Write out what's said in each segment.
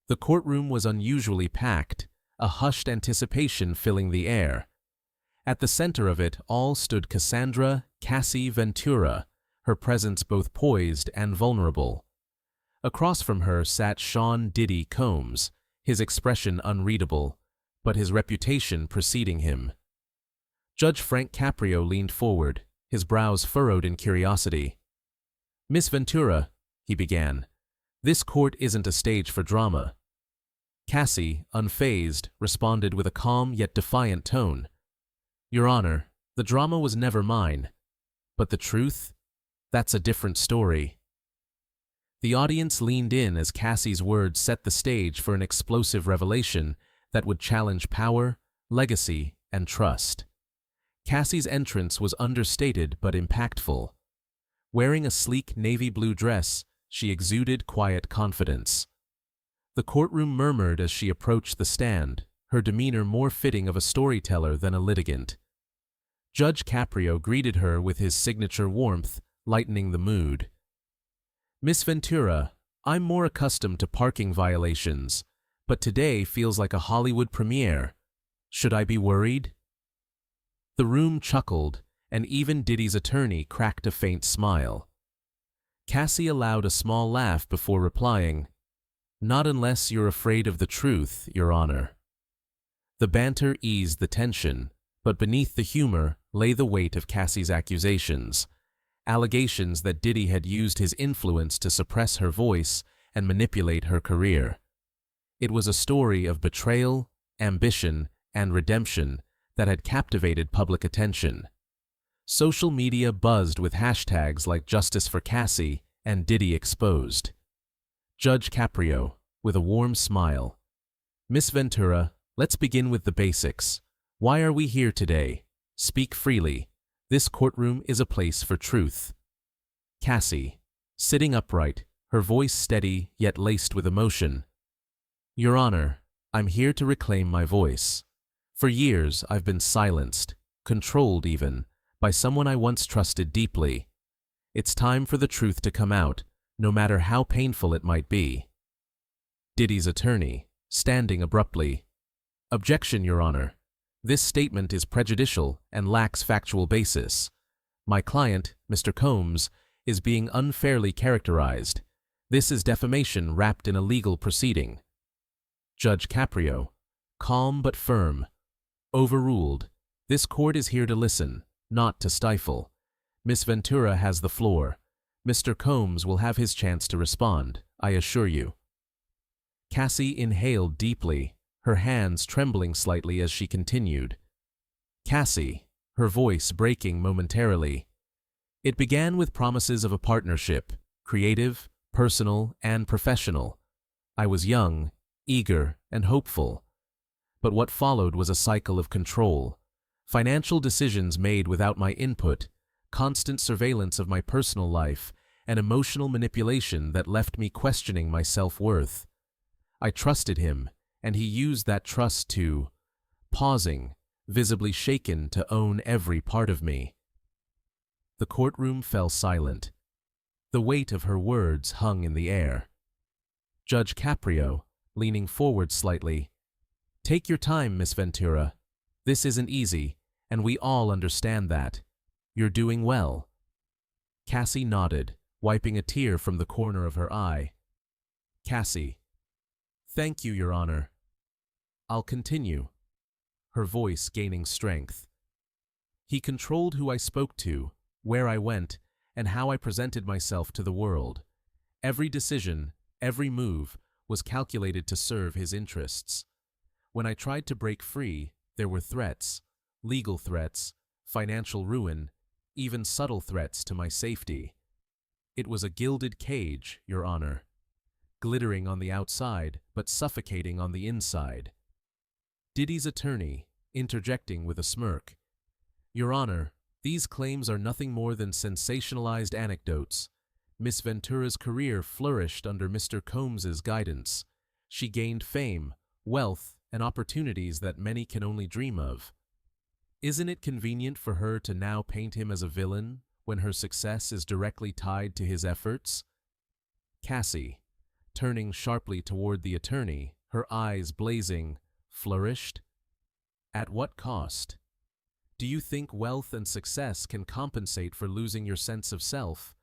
The courtroom was unusually packed, a hushed anticipation filling the air. At the center of it all stood Cassie Ventura, her presence both poised and vulnerable. Across from her sat Diddy Combs, his expression unreadable, but his reputation preceding him. Judge Frank Caprio leaned forward, his brows furrowed in curiosity. "Miss Ventura," he began, "this court isn't a stage for drama." Cassie, unfazed, responded with a calm yet defiant tone. "Your Honor, the drama was never mine. But the truth? That's a different story." The audience leaned in as Cassie's words set the stage for an explosive revelation that would challenge power, legacy, and trust. Cassie's entrance was understated but impactful. Wearing a sleek navy blue dress, she exuded quiet confidence. The courtroom murmured as she approached the stand, her demeanor more fitting of a storyteller than a litigant. Judge Caprio greeted her with his signature warmth, lightening the mood. "Miss Ventura, I'm more accustomed to parking violations, but today feels like a Hollywood premiere. Should I be worried?" The room chuckled, and even Diddy's attorney cracked a faint smile. Cassie allowed a small laugh before replying, "Not unless you're afraid of the truth, Your Honor." The banter eased the tension, but beneath the humor lay the weight of Cassie's accusations, allegations that Diddy had used his influence to suppress her voice and manipulate her career. It was a story of betrayal, ambition, and redemption that had captivated public attention. Social media buzzed with hashtags like Justice for Cassie and Diddy Exposed. Judge Caprio, with a warm smile, "Miss Ventura, let's begin with the basics. Why are we here today? Speak freely. This courtroom is a place for truth." Cassie, sitting upright, her voice steady yet laced with emotion. "Your Honor, I'm here to reclaim my voice. For years I've been silenced, controlled even, by someone I once trusted deeply. It's time for the truth to come out, no matter how painful it might be." Diddy's attorney, standing abruptly, "Objection, Your Honor. This statement is prejudicial and lacks factual basis. My client, Mr. Combs, is being unfairly characterized. This is defamation wrapped in a legal proceeding." Judge Caprio, calm but firm, "Overruled. This court is here to listen, not to stifle. Miss Ventura has the floor. Mr. Combs will have his chance to respond, I assure you." Cassie inhaled deeply, her hands trembling slightly as she continued. "Cassie," her voice breaking momentarily, "it began with promises of a partnership, creative, personal, and professional. I was young, eager, and hopeful. But what followed was a cycle of control, financial decisions made without my input, constant surveillance of my personal life, and emotional manipulation that left me questioning my self-worth. I trusted him, and he used that trust to..." Pausing, visibly shaken to own every part of me. The courtroom fell silent. The weight of her words hung in the air. Judge Caprio, leaning forward slightly, "Take your time, Miss Ventura. This isn't easy, and we all understand that. You're doing well." Cassie nodded, wiping a tear from the corner of her eye. Cassie, "Thank you, Your Honor. I'll continue." Her voice gaining strength. "He controlled who I spoke to, where I went, and how I presented myself to the world. Every decision, every move, was calculated to serve his interests. When I tried to break free, there were threats, legal threats, financial ruin, even subtle threats to my safety. It was a gilded cage, Your Honor, glittering on the outside but suffocating on the inside." Diddy's attorney, interjecting with a smirk, "Your Honor, these claims are nothing more than sensationalized anecdotes. Miss Ventura's career flourished under Mr. Combs's guidance. She gained fame, wealth, and opportunities that many can only dream of. Isn't it convenient for her to now paint him as a villain when her success is directly tied to his efforts?" Cassie, turning sharply toward the attorney, her eyes blazing, flourished. At what cost? Do you think wealth and success can compensate for losing your sense of self,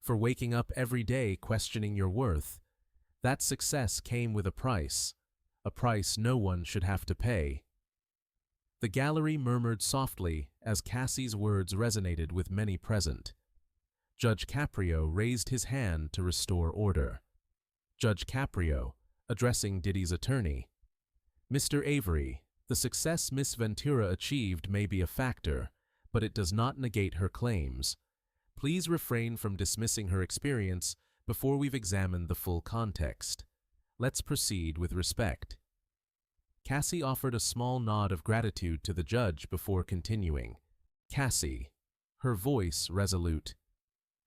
for waking up every day questioning your worth? That success came with a price no one should have to pay. The gallery murmured softly as Cassie's words resonated with many present. Judge Caprio raised his hand to restore order. Judge Caprio, addressing Diddy's attorney. Mr. Avery, the success Miss Ventura achieved may be a factor, but it does not negate her claims. Please refrain from dismissing her experience before we've examined the full context. Let's proceed with respect. Cassie offered a small nod of gratitude to the judge before continuing. Cassie, her voice resolute.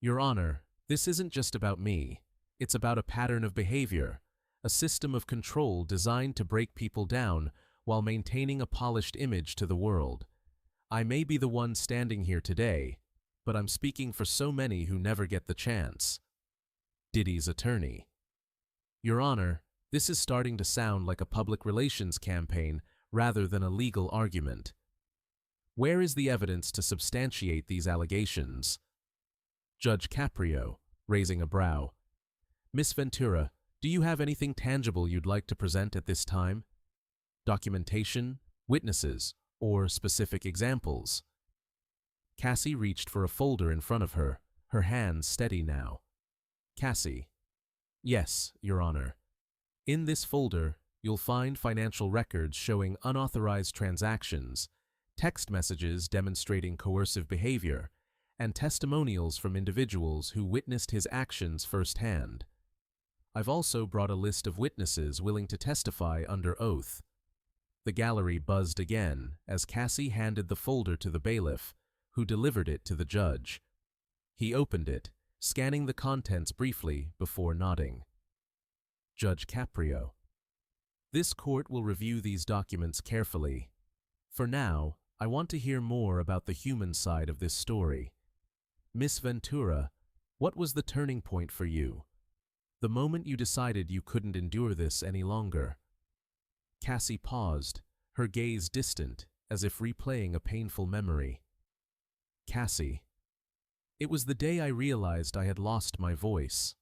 Your Honor, this isn't just about me. It's about a pattern of behavior, a system of control designed to break people down while maintaining a polished image to the world. I may be the one standing here today, but I'm speaking for so many who never get the chance. Diddy's attorney. Your Honor, this is starting to sound like a public relations campaign rather than a legal argument. Where is the evidence to substantiate these allegations? Judge Caprio, raising a brow. Miss Ventura, do you have anything tangible you'd like to present at this time? Documentation, witnesses, or specific examples? Cassie reached for a folder in front of her, her hands steady now. Cassie. Yes, Your Honor. In this folder, you'll find financial records showing unauthorized transactions, text messages demonstrating coercive behavior, and testimonials from individuals who witnessed his actions firsthand. I've also brought a list of witnesses willing to testify under oath. The gallery buzzed again as Cassie handed the folder to the bailiff, who delivered it to the judge. He opened it, scanning the contents briefly before nodding. Judge Caprio. This court will review these documents carefully. For now, I want to hear more about the human side of this story. Miss Ventura, what was the turning point for you? The moment you decided you couldn't endure this any longer. Cassie paused, her gaze distant, as if replaying a painful memory. Cassie. It was the day I realized I had lost my voice.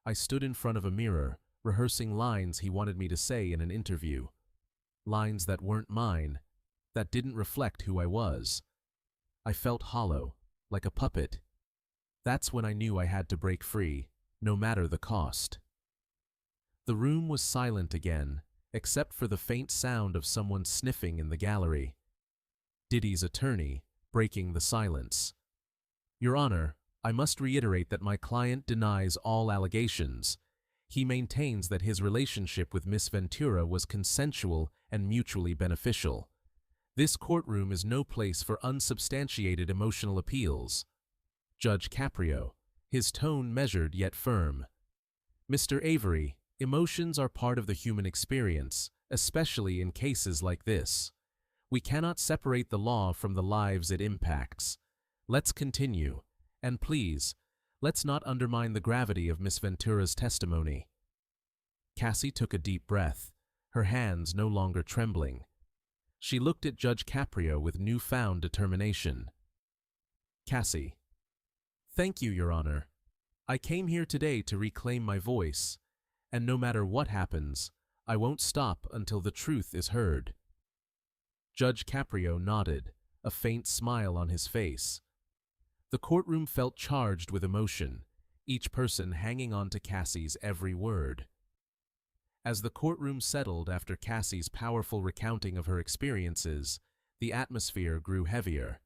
I stood in front of a mirror, rehearsing lines he wanted me to say in an interview. Lines that weren't mine, that didn't reflect who I was. I felt hollow, like a puppet. That's when I knew I had to break free, no matter the cost. The room was silent again, except for the faint sound of someone sniffing in the gallery. Diddy's attorney, breaking the silence. Your Honor, I must reiterate that my client denies all allegations. He maintains that his relationship with Miss Ventura was consensual and mutually beneficial. This courtroom is no place for unsubstantiated emotional appeals. Judge Caprio, his tone measured yet firm. Mr. Avery, emotions are part of the human experience, especially in cases like this. We cannot separate the law from the lives it impacts. Let's continue, and please, let's not undermine the gravity of Miss Ventura's testimony. Cassie took a deep breath, her hands no longer trembling. She looked at Judge Caprio with newfound determination. Cassie. Thank you, Your Honor. I came here today to reclaim my voice, and no matter what happens, I won't stop until the truth is heard. Judge Caprio nodded, a faint smile on his face. The courtroom felt charged with emotion, each person hanging on to Cassie's every word. As the courtroom settled after Cassie's powerful recounting of her experiences, the atmosphere grew heavier.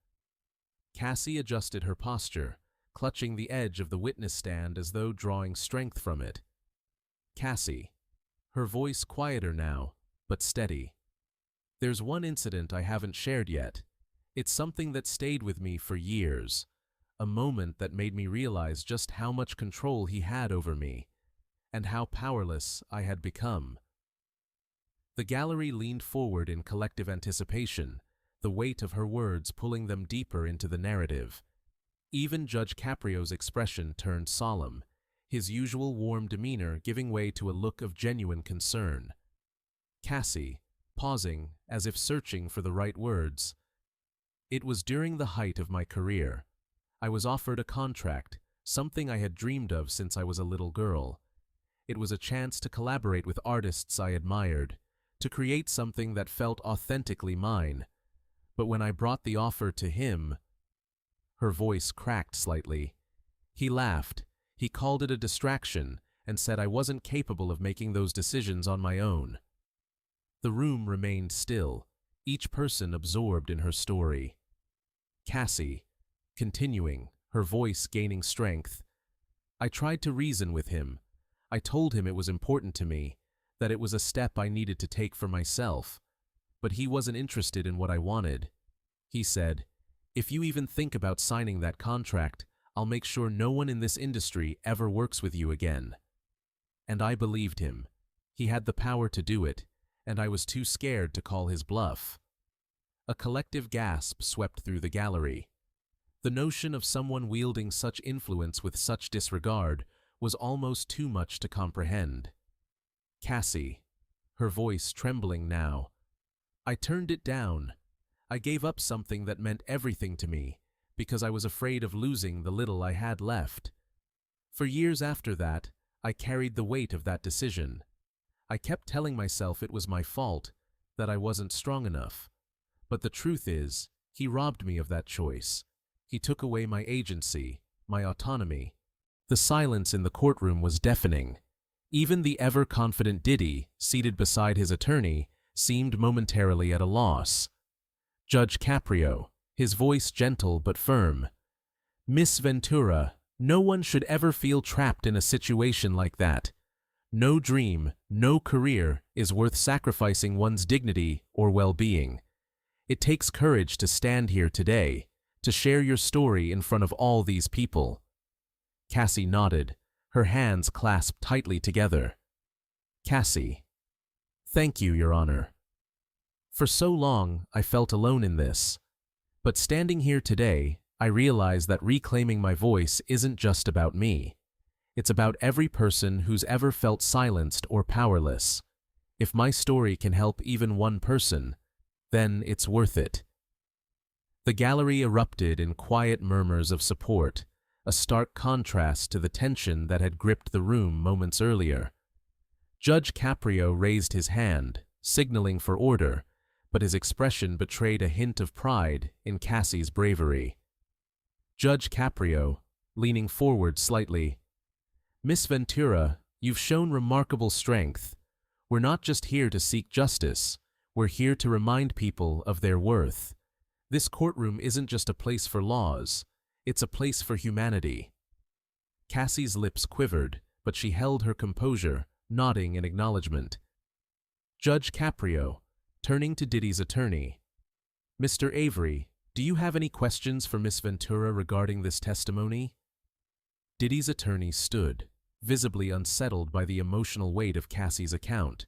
Cassie adjusted her posture, clutching the edge of the witness stand as though drawing strength from it. Cassie, her voice quieter now, but steady. There's one incident I haven't shared yet. It's something that stayed with me for years, a moment that made me realize just how much control he had over me, and how powerless I had become. The gallery leaned forward in collective anticipation, the weight of her words pulling them deeper into the narrative. Even Judge Caprio's expression turned solemn, his usual warm demeanor giving way to a look of genuine concern. Cassie, pausing, as if searching for the right words. It was during the height of my career. I was offered a contract, something I had dreamed of since I was a little girl. It was a chance to collaborate with artists I admired, to create something that felt authentically mine. But when I brought the offer to him, her voice cracked slightly. He laughed. He called it a distraction and said I wasn't capable of making those decisions on my own. The room remained still, each person absorbed in her story. Cassie, continuing, her voice gaining strength. I tried to reason with him. I told him it was important to me, that it was a step I needed to take for myself. But he wasn't interested in what I wanted. He said, "If you even think about signing that contract, I'll make sure no one in this industry ever works with you again." And I believed him. He had the power to do it, and I was too scared to call his bluff. A collective gasp swept through the gallery. The notion of someone wielding such influence with such disregard was almost too much to comprehend. Cassie, her voice trembling now. I turned it down. I gave up something that meant everything to me, because I was afraid of losing the little I had left. For years after that, I carried the weight of that decision. I kept telling myself it was my fault, that I wasn't strong enough. But the truth is, he robbed me of that choice. He took away my agency, my autonomy. The silence in the courtroom was deafening. Even the ever-confident Diddy, seated beside his attorney, seemed momentarily at a loss. Judge Caprio, his voice gentle but firm. "Miss Ventura, no one should ever feel trapped in a situation like that. No dream, no career is worth sacrificing one's dignity or well-being. It takes courage to stand here today, to share your story in front of all these people." Cassie nodded, her hands clasped tightly together. Cassie. "Thank you, Your Honor. For so long, I felt alone in this. But standing here today, I realize that reclaiming my voice isn't just about me. It's about every person who's ever felt silenced or powerless. If my story can help even one person, then it's worth it." The gallery erupted in quiet murmurs of support, a stark contrast to the tension that had gripped the room moments earlier. Judge Caprio raised his hand, signaling for order, but his expression betrayed a hint of pride in Cassie's bravery. Judge Caprio, leaning forward slightly. "Miss Ventura, you've shown remarkable strength. We're not just here to seek justice. We're here to remind people of their worth. This courtroom isn't just a place for laws. It's a place for humanity." Cassie's lips quivered, but she held her composure, nodding in acknowledgement. Judge Caprio, turning to Diddy's attorney. "Mr. Avery, do you have any questions for Miss Ventura regarding this testimony?" Diddy's attorney stood, visibly unsettled by the emotional weight of Cassie's account.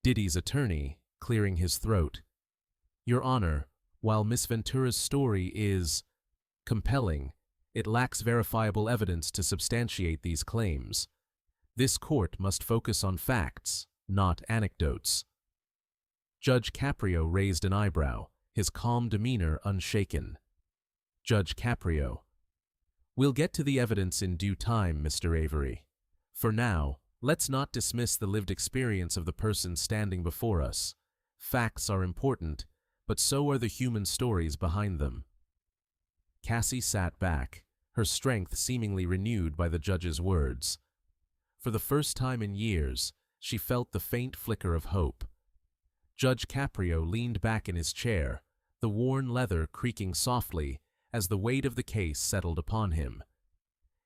Diddy's attorney, clearing his throat. "Your Honor, while Miss Ventura's story is compelling, it lacks verifiable evidence to substantiate these claims. This court must focus on facts, not anecdotes." Judge Caprio raised an eyebrow, his calm demeanor unshaken. Judge Caprio. "We'll get to the evidence in due time, Mr. Avery. For now, let's not dismiss the lived experience of the person standing before us. Facts are important, but so are the human stories behind them." Cassie sat back, her strength seemingly renewed by the judge's words. For the first time in years, she felt the faint flicker of hope. Judge Caprio leaned back in his chair, the worn leather creaking softly as the weight of the case settled upon him.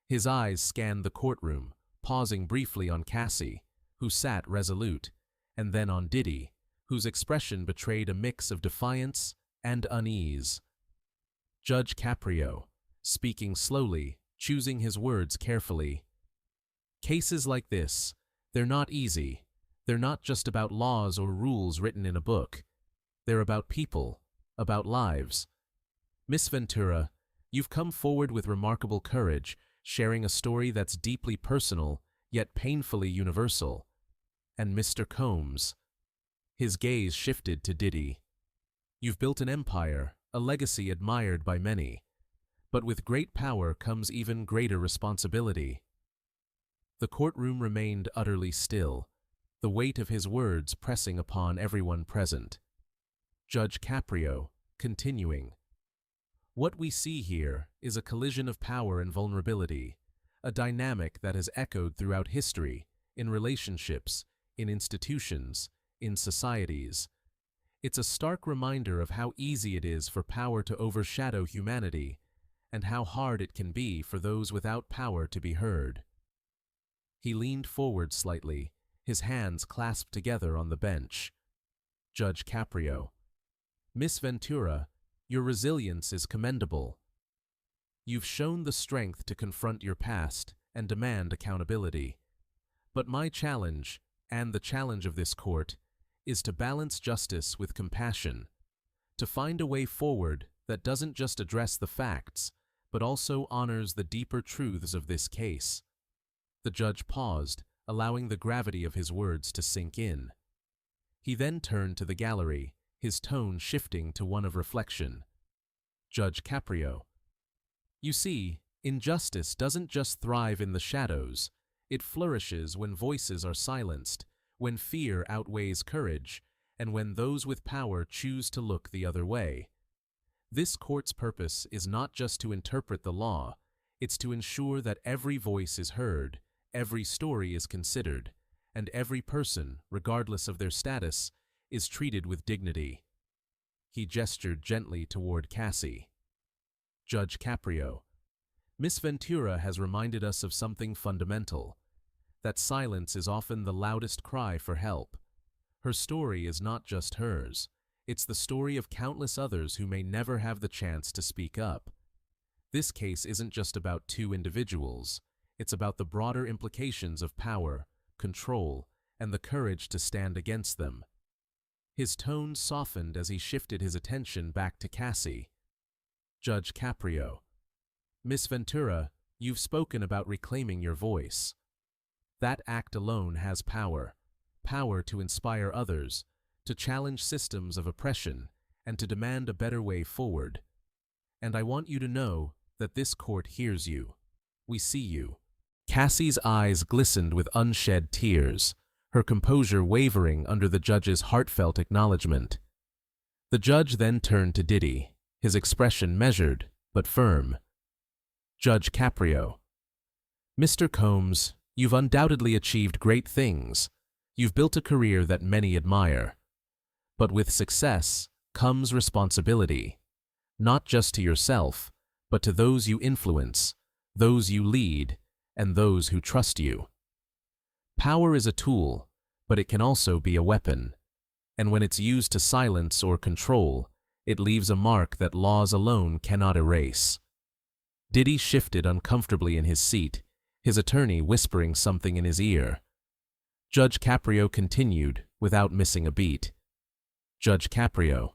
His eyes scanned the courtroom, pausing briefly on Cassie, who sat resolute, and then on Diddy, whose expression betrayed a mix of defiance and unease. Judge Caprio, speaking slowly, choosing his words carefully. "Cases like this, they're not easy. They're not just about laws or rules written in a book. They're about people, about lives. Miss Ventura, you've come forward with remarkable courage, sharing a story that's deeply personal, yet painfully universal. And Mr. Combs. His gaze shifted to Diddy. You've built an empire, a legacy admired by many. But with great power comes even greater responsibility. The courtroom remained utterly still, the weight of his words pressing upon everyone present. Judge Caprio, continuing. What we see here is a collision of power and vulnerability, a dynamic that has echoed throughout history, in relationships, in institutions, in societies. It's a stark reminder of how easy it is for power to overshadow humanity, and how hard it can be for those without power to be heard. He leaned forward slightly, his hands clasped together on the bench. Judge Caprio. Miss Ventura, your resilience is commendable. You've shown the strength to confront your past and demand accountability. But my challenge, and the challenge of this court, is to balance justice with compassion, to find a way forward that doesn't just address the facts, but also honors the deeper truths of this case. The judge paused, allowing the gravity of his words to sink in. He then turned to the gallery, his tone shifting to one of reflection. Judge Caprio. You see, injustice doesn't just thrive in the shadows. It flourishes when voices are silenced, when fear outweighs courage, and when those with power choose to look the other way. This court's purpose is not just to interpret the law, it's to ensure that every voice is heard, every story is considered, and every person, regardless of their status, is treated with dignity. He gestured gently toward Cassie. Judge Caprio. Miss Ventura has reminded us of something fundamental, that silence is often the loudest cry for help. Her story is not just hers. It's the story of countless others who may never have the chance to speak up. This case isn't just about two individuals. It's about the broader implications of power, control, and the courage to stand against them. His tone softened as he shifted his attention back to Cassie. Judge Caprio. Miss Ventura, you've spoken about reclaiming your voice. That act alone has power. Power to inspire others, to challenge systems of oppression, and to demand a better way forward. And I want you to know that this court hears you. We see you. Cassie's eyes glistened with unshed tears, her composure wavering under the judge's heartfelt acknowledgement. The judge then turned to Diddy, his expression measured but firm. Judge Caprio. Mr. Combs, you've undoubtedly achieved great things. You've built a career that many admire. But with success comes responsibility, not just to yourself, but to those you influence, those you lead, and those who trust you. Power is a tool, but it can also be a weapon, and when it's used to silence or control, it leaves a mark that laws alone cannot erase. Diddy shifted uncomfortably in his seat, his attorney whispering something in his ear. Judge Caprio continued, without missing a beat. Judge Caprio.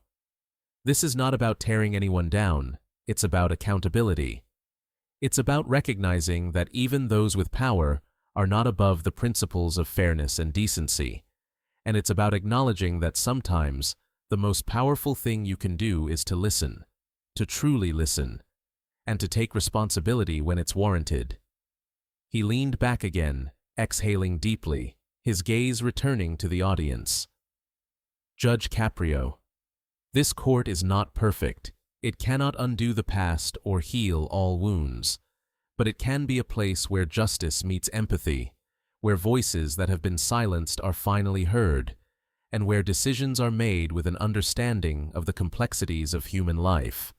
This is not about tearing anyone down, it's about accountability. It's about recognizing that even those with power are not above the principles of fairness and decency, and it's about acknowledging that sometimes the most powerful thing you can do is to listen, to truly listen, and to take responsibility when it's warranted. He leaned back again, exhaling deeply, his gaze returning to the audience. Judge Caprio. This court is not perfect. It cannot undo the past or heal all wounds, but it can be a place where justice meets empathy, where voices that have been silenced are finally heard, and where decisions are made with an understanding of the complexities of human life.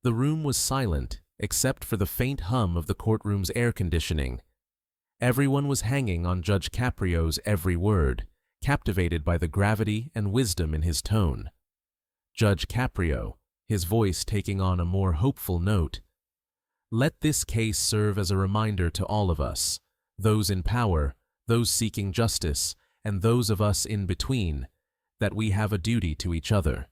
The room was silent, except for the faint hum of the courtroom's air conditioning. Everyone was hanging on Judge Caprio's every word, captivated by the gravity and wisdom in his tone. Judge Caprio, his voice taking on a more hopeful note. Let this case serve as a reminder to all of us, those in power, those seeking justice, and those of us in between, that we have a duty to each other.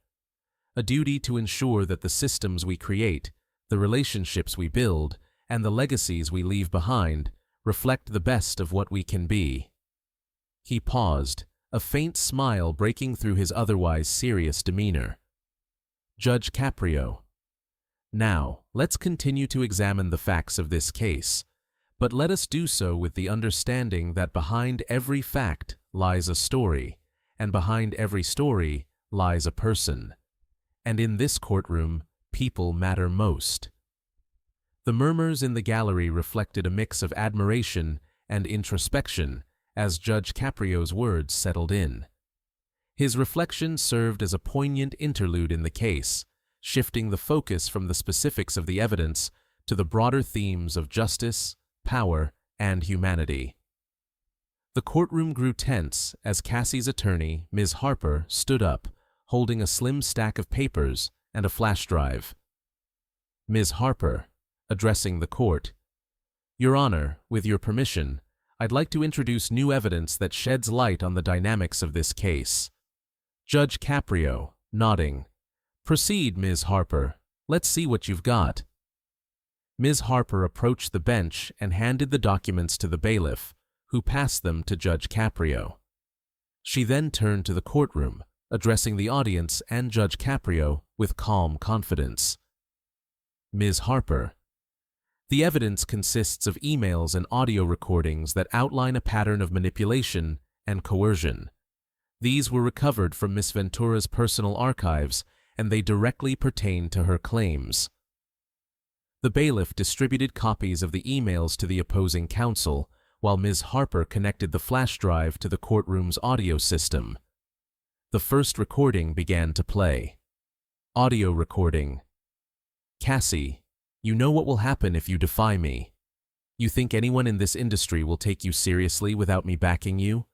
A duty to ensure that the systems we create, the relationships we build, and the legacies we leave behind reflect the best of what we can be." He paused, a faint smile breaking through his otherwise serious demeanor. "Judge Caprio, now let's continue to examine the facts of this case, but let us do so with the understanding that behind every fact lies a story, and behind every story lies a person. And in this courtroom, people matter most." The murmurs in the gallery reflected a mix of admiration and introspection as Judge Caprio's words settled in. His reflections served as a poignant interlude in the case, shifting the focus from the specifics of the evidence to the broader themes of justice, power, and humanity. The courtroom grew tense as Cassie's attorney, Ms. Harper, stood up, holding a slim stack of papers and a flash drive. Ms. Harper, addressing the court, "Your Honor, with your permission, I'd like to introduce new evidence that sheds light on the dynamics of this case." Judge Caprio, nodding, "Proceed, Ms. Harper. Let's see what you've got." Ms. Harper approached the bench and handed the documents to the bailiff, who passed them to Judge Caprio. She then turned to the courtroom, addressing the audience and Judge Caprio with calm confidence. "Ms. Harper, the evidence consists of emails and audio recordings that outline a pattern of manipulation and coercion. These were recovered from Ms. Ventura's personal archives, and they directly pertain to her claims." The bailiff distributed copies of the emails to the opposing counsel, while Ms. Harper connected the flash drive to the courtroom's audio system. The first recording began to play. Audio recording. "Cassie, you know what will happen if you defy me. You think anyone in this industry will take you seriously without me backing you?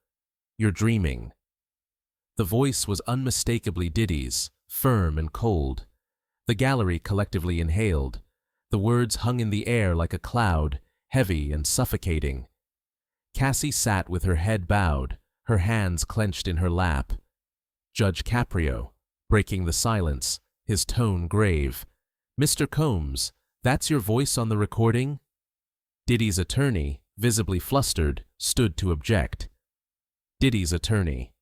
You're dreaming." The voice was unmistakably Diddy's, firm and cold. The gallery collectively inhaled. The words hung in the air like a cloud, heavy and suffocating. Cassie sat with her head bowed, her hands clenched in her lap. Judge Caprio, breaking the silence, his tone grave, "Mr. Combs, that's your voice on the recording?" Diddy's attorney, visibly flustered, stood to object. Diddy's attorney,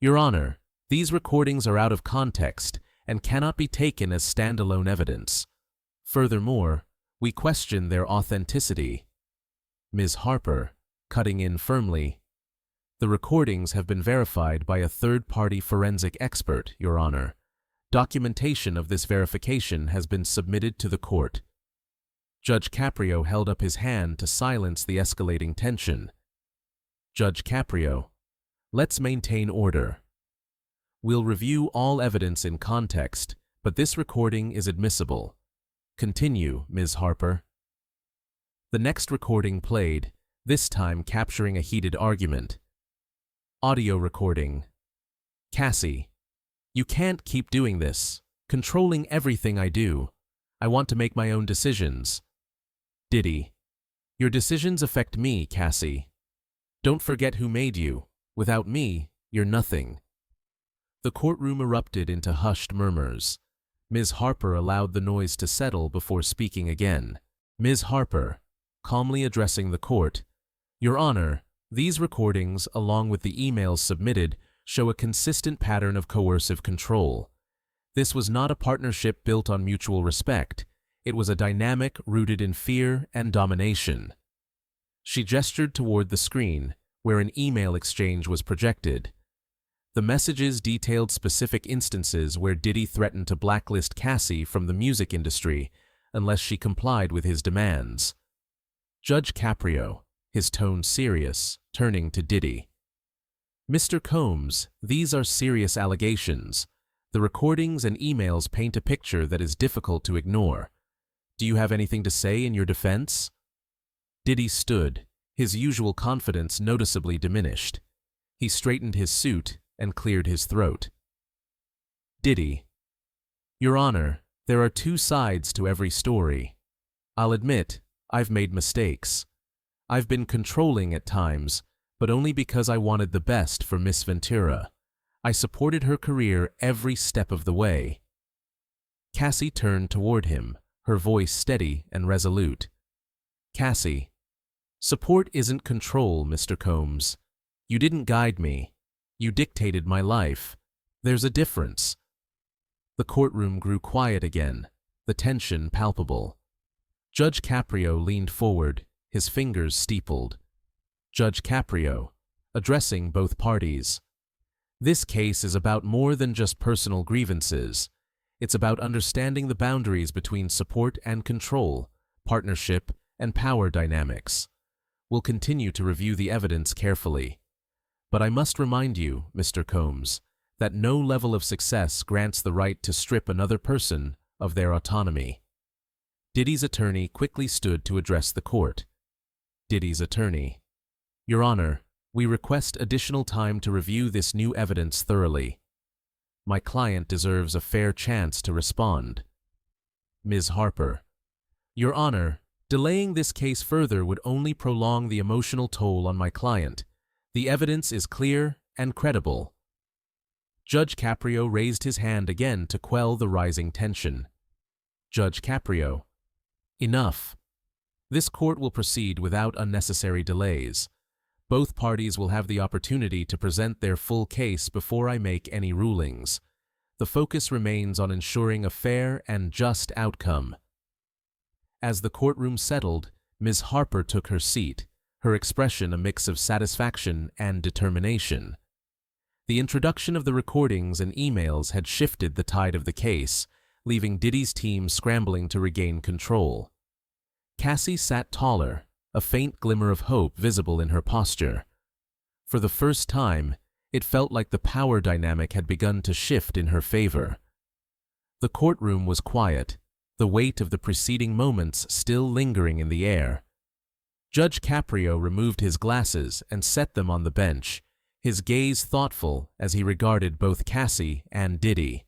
"Your Honor, these recordings are out of context and cannot be taken as standalone evidence. Furthermore, we question their authenticity." Ms. Harper, cutting in firmly, "The recordings have been verified by a third-party forensic expert, Your Honor. Documentation of this verification has been submitted to the court." Judge Caprio held up his hand to silence the escalating tension. Judge Caprio, "Let's maintain order. We'll review all evidence in context, but this recording is admissible. Continue, Ms. Harper." The next recording played, this time capturing a heated argument. Audio recording. "Cassie, you can't keep doing this, controlling everything I do. I want to make my own decisions." Diddy, "Your decisions affect me, Cassie. Don't forget who made you. Without me, you're nothing." The courtroom erupted into hushed murmurs. Ms. Harper allowed the noise to settle before speaking again. Ms. Harper, calmly addressing the court, "Your Honor, these recordings, along with the emails submitted, show a consistent pattern of coercive control. This was not a partnership built on mutual respect. It was a dynamic rooted in fear and domination." She gestured toward the screen, where an email exchange was projected. The messages detailed specific instances where Diddy threatened to blacklist Cassie from the music industry unless she complied with his demands. Judge Caprio, his tone serious, turning to Diddy, "Mr. Combs, these are serious allegations. The recordings and emails paint a picture that is difficult to ignore. Do you have anything to say in your defense?" Diddy stood, his usual confidence noticeably diminished. He straightened his suit and cleared his throat. Diddy, "Your Honor, there are two sides to every story. I'll admit, I've made mistakes. I've been controlling at times, but only because I wanted the best for Miss Ventura. I supported her career every step of the way." Cassie turned toward him, her voice steady and resolute. Cassie. Support isn't control, Mr. Combs. You didn't guide me. You dictated my life. There's a difference. The courtroom grew quiet again, the tension palpable. Judge Caprio leaned forward, his fingers steepled. Judge Caprio, addressing both parties. This case is about more than just personal grievances. It's about understanding the boundaries between support and control, partnership and power dynamics. We'll continue to review the evidence carefully. But I must remind you, Mr. Combs, that no level of success grants the right to strip another person of their autonomy. Diddy's attorney quickly stood to address the court. Diddy's attorney. Your Honor, we request additional time to review this new evidence thoroughly. My client deserves a fair chance to respond. Ms. Harper. Your Honor, delaying this case further would only prolong the emotional toll on my client. The evidence is clear and credible. Judge Caprio raised his hand again to quell the rising tension. Judge Caprio. Enough. This court will proceed without unnecessary delays. Both parties will have the opportunity to present their full case before I make any rulings. The focus remains on ensuring a fair and just outcome. As the courtroom settled, Ms. Harper took her seat, her expression a mix of satisfaction and determination. The introduction of the recordings and emails had shifted the tide of the case, leaving Diddy's team scrambling to regain control. Cassie sat taller, a faint glimmer of hope visible in her posture. For the first time, it felt like the power dynamic had begun to shift in her favor. The courtroom was quiet, the weight of the preceding moments still lingering in the air. Judge Caprio removed his glasses and set them on the bench, his gaze thoughtful as he regarded both Cassie and Diddy.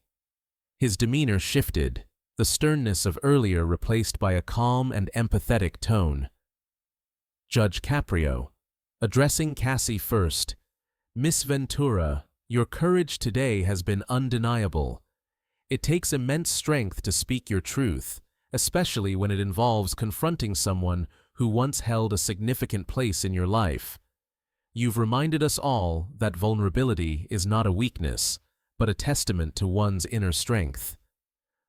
His demeanor shifted, the sternness of earlier replaced by a calm and empathetic tone. Judge Caprio, addressing Cassie first. Miss Ventura, your courage today has been undeniable. It takes immense strength to speak your truth, especially when it involves confronting someone who once held a significant place in your life. You've reminded us all that vulnerability is not a weakness, but a testament to one's inner strength.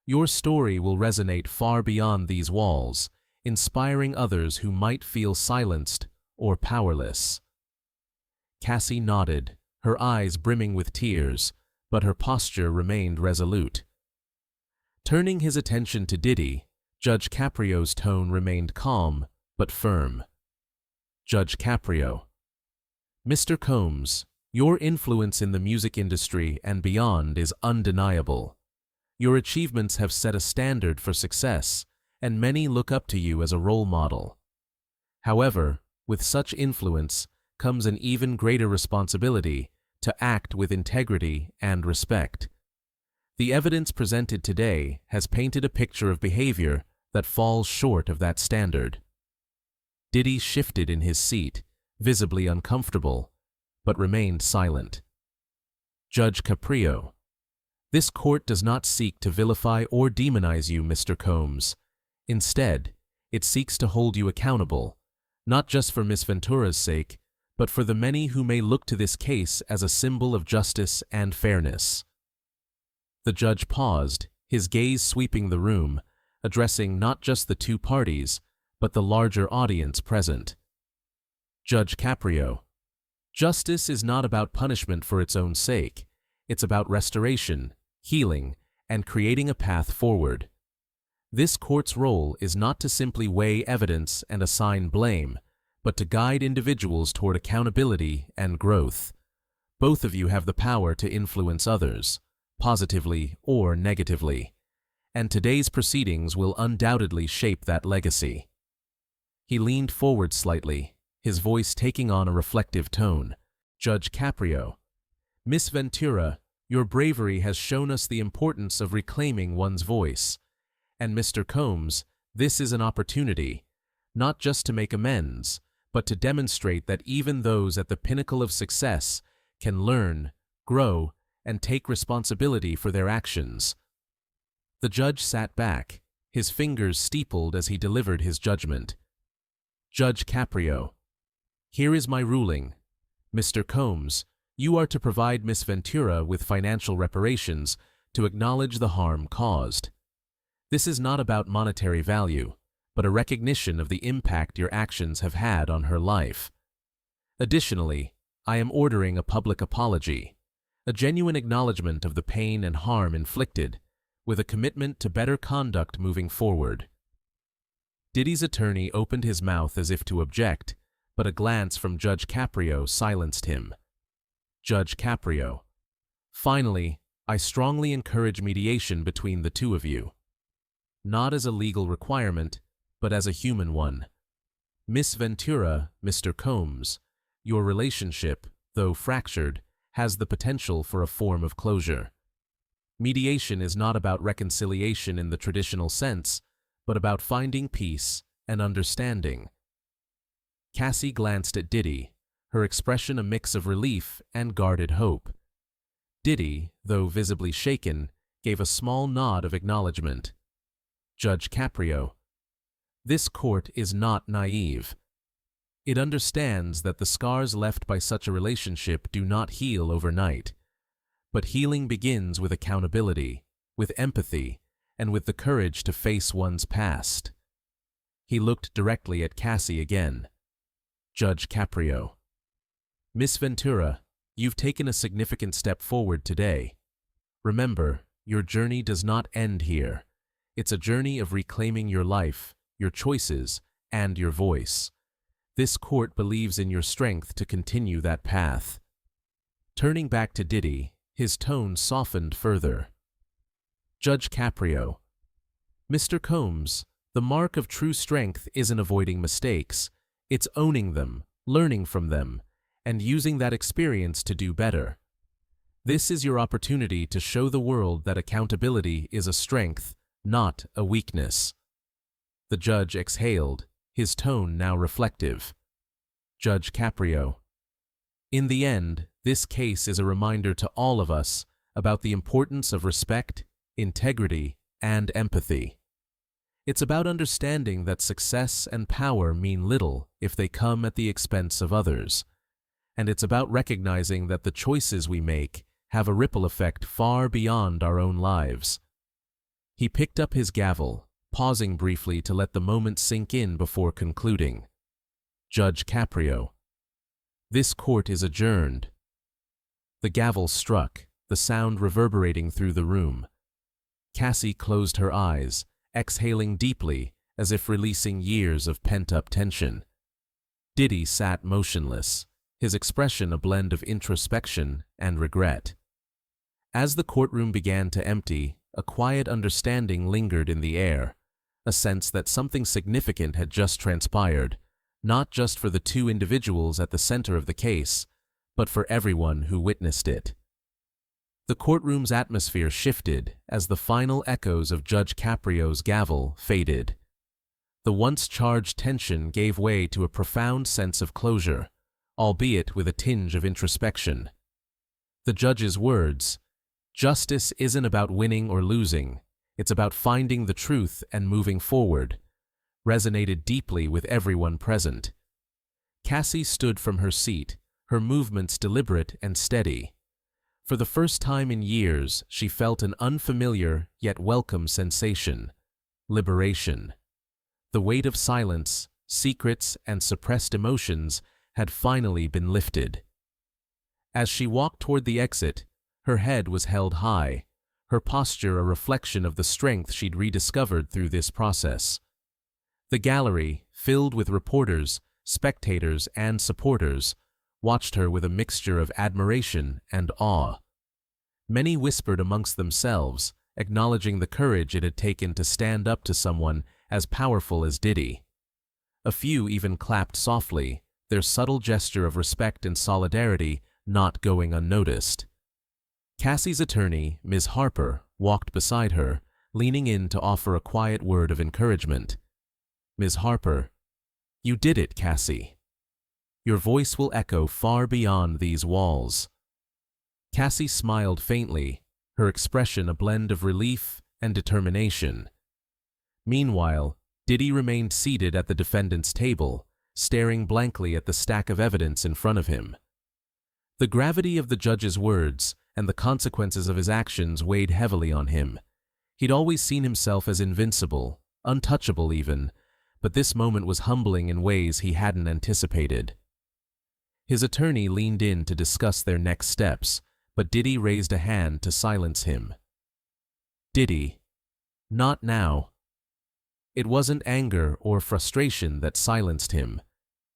Your story will resonate far beyond these walls, inspiring others who might feel silenced or powerless. Cassie nodded, her eyes brimming with tears, but her posture remained resolute. Turning his attention to Diddy, Judge Caprio's tone remained calm but firm. Judge Caprio. Mr. Combs, your influence in the music industry and beyond is undeniable. Your achievements have set a standard for success, and many look up to you as a role model. However, with such influence comes an even greater responsibility to act with integrity and respect. The evidence presented today has painted a picture of behavior that falls short of that standard. Diddy shifted in his seat, visibly uncomfortable, but remained silent. Judge Caprio. This court does not seek to vilify or demonize you, Mr. Combs. Instead, it seeks to hold you accountable, not just for Miss Ventura's sake, but for the many who may look to this case as a symbol of justice and fairness. The judge paused, his gaze sweeping the room, addressing not just the two parties, but the larger audience present. Judge Caprio. Justice is not about punishment for its own sake. It's about restoration, healing, and creating a path forward. This court's role is not to simply weigh evidence and assign blame, but to guide individuals toward accountability and growth. Both of you have the power to influence others, positively or negatively, and today's proceedings will undoubtedly shape that legacy. He leaned forward slightly, his voice taking on a reflective tone. Judge Caprio. Miss Ventura, your bravery has shown us the importance of reclaiming one's voice. And Mr. Combs, this is an opportunity, not just to make amends, but to demonstrate that even those at the pinnacle of success can learn, grow, and take responsibility for their actions. The judge sat back, his fingers steepled as he delivered his judgment. Judge Caprio. Here is my ruling. Mr. Combs, you are to provide Miss Ventura with financial reparations to acknowledge the harm caused. This is not about monetary value, but a recognition of the impact your actions have had on her life. Additionally, I am ordering a public apology, a genuine acknowledgement of the pain and harm inflicted, with a commitment to better conduct moving forward. Diddy's attorney opened his mouth as if to object, but a glance from Judge Caprio silenced him. Judge Caprio. Finally, I strongly encourage mediation between the two of you. Not as a legal requirement, but as a human one. Miss Ventura, Mr. Combs, your relationship, though fractured, has the potential for a form of closure. Mediation is not about reconciliation in the traditional sense, but about finding peace and understanding. Cassie glanced at Diddy, her expression a mix of relief and guarded hope. Diddy, though visibly shaken, gave a small nod of acknowledgement. Judge Caprio. This court is not naive. It understands that the scars left by such a relationship do not heal overnight. But healing begins with accountability, with empathy, and with the courage to face one's past. He looked directly at Cassie again. Judge Caprio. Miss Ventura, you've taken a significant step forward today. Remember, your journey does not end here. It's a journey of reclaiming your life, your choices, and your voice. This court believes in your strength to continue that path. Turning back to Diddy, his tone softened further. Judge Caprio. Mr. Combs, the mark of true strength isn't avoiding mistakes. It's owning them, learning from them, and using that experience to do better. This is your opportunity to show the world that accountability is a strength, not a weakness. The judge exhaled, his tone now reflective. Judge Caprio. In the end, this case is a reminder to all of us about the importance of respect, integrity, and empathy. It's about understanding that success and power mean little if they come at the expense of others. And it's about recognizing that the choices we make have a ripple effect far beyond our own lives. He picked up his gavel, pausing briefly to let the moment sink in before concluding. Judge Caprio. This court is adjourned. The gavel struck, the sound reverberating through the room. Cassie closed her eyes, exhaling deeply as if releasing years of pent-up tension. Diddy sat motionless, his expression a blend of introspection and regret. As the courtroom began to empty, a quiet understanding lingered in the air, a sense that something significant had just transpired, not just for the two individuals at the center of the case, but for everyone who witnessed it. The courtroom's atmosphere shifted as the final echoes of Judge Caprio's gavel faded. The once charged tension gave way to a profound sense of closure, albeit with a tinge of introspection. The judge's words, "Justice isn't about winning or losing, it's about finding the truth and moving forward," resonated deeply with everyone present. Cassie stood from her seat, her movements deliberate and steady. For the first time in years, she felt an unfamiliar yet welcome sensation: liberation. The weight of silence, secrets, and suppressed emotions had finally been lifted. As she walked toward the exit, her head was held high, her posture a reflection of the strength she'd rediscovered through this process. The gallery, filled with reporters, spectators, and supporters, watched her with a mixture of admiration and awe. Many whispered amongst themselves, acknowledging the courage it had taken to stand up to someone as powerful as Diddy. A few even clapped softly, their subtle gesture of respect and solidarity not going unnoticed. Cassie's attorney, Ms. Harper, walked beside her, leaning in to offer a quiet word of encouragement. Ms. Harper, "You did it, Cassie. Your voice will echo far beyond these walls." Cassie smiled faintly, her expression a blend of relief and determination. Meanwhile, Diddy remained seated at the defendant's table, staring blankly at the stack of evidence in front of him. The gravity of the judge's words and the consequences of his actions weighed heavily on him. He'd always seen himself as invincible, untouchable even, but this moment was humbling in ways he hadn't anticipated. His attorney leaned in to discuss their next steps, but Diddy raised a hand to silence him. "Diddy, not now." It wasn't anger or frustration that silenced him.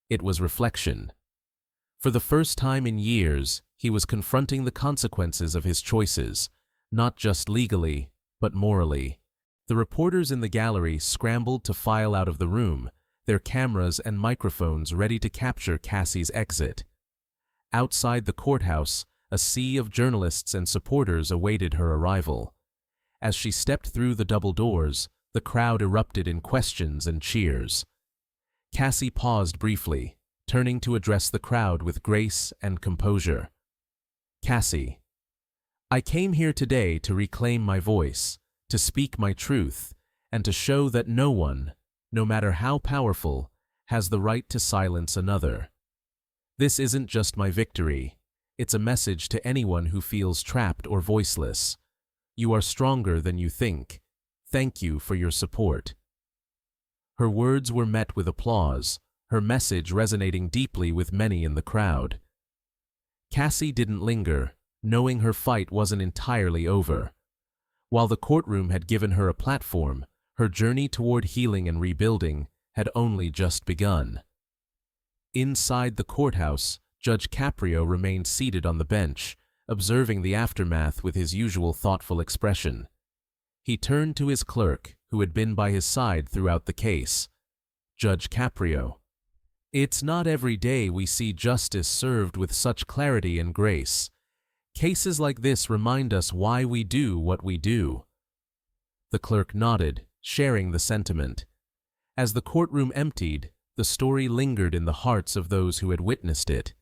It was reflection. For the first time in years, he was confronting the consequences of his choices, not just legally, but morally. The reporters in the gallery scrambled to file out of the room, their cameras and microphones ready to capture Cassie's exit. Outside the courthouse, a sea of journalists and supporters awaited her arrival. As she stepped through the double doors, the crowd erupted in questions and cheers. Cassie paused briefly, turning to address the crowd with grace and composure. "Cassie, I came here today to reclaim my voice, to speak my truth, and to show that no one, no matter how powerful, has the right to silence another. This isn't just my victory, it's a message to anyone who feels trapped or voiceless. You are stronger than you think. Thank you for your support." Her words were met with applause, her message resonating deeply with many in the crowd. Cassie didn't linger, knowing her fight wasn't entirely over. While the courtroom had given her a platform, her journey toward healing and rebuilding had only just begun. Inside the courthouse, Judge Caprio remained seated on the bench, observing the aftermath with his usual thoughtful expression. He turned to his clerk, who had been by his side throughout the case. "Judge Caprio, it's not every day we see justice served with such clarity and grace. Cases like this remind us why we do what we do." The clerk nodded, sharing the sentiment. As the courtroom emptied, the story lingered in the hearts of those who had witnessed it.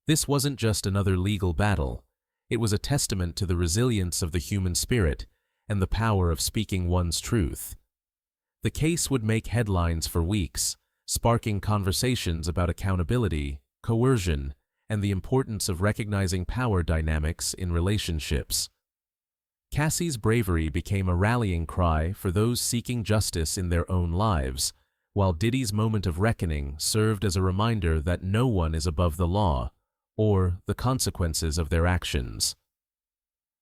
This wasn't just another legal battle. It was a testament to the resilience of the human spirit and the power of speaking one's truth. The case would make headlines for weeks, sparking conversations about accountability, coercion, and the importance of recognizing power dynamics in relationships. Cassie's bravery became a rallying cry for those seeking justice in their own lives, while Diddy's moment of reckoning served as a reminder that no one is above the law or the consequences of their actions.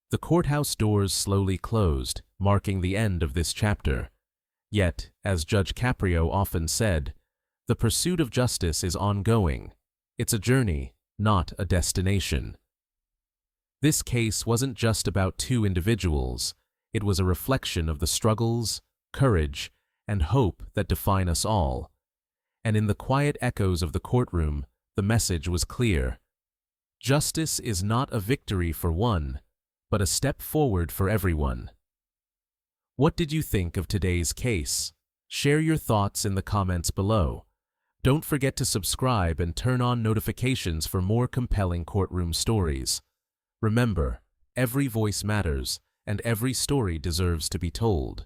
The courthouse doors slowly closed, marking the end of this chapter. Yet, as Judge Caprio often said, the pursuit of justice is ongoing. It's a journey, not a destination. This case wasn't just about two individuals. It was a reflection of the struggles, courage, and hope that define us all. And in the quiet echoes of the courtroom, the message was clear. Justice is not a victory for one, but a step forward for everyone. What did you think of today's case? Share your thoughts in the comments below. Don't forget to subscribe and turn on notifications for more compelling courtroom stories. Remember, every voice matters, and every story deserves to be told.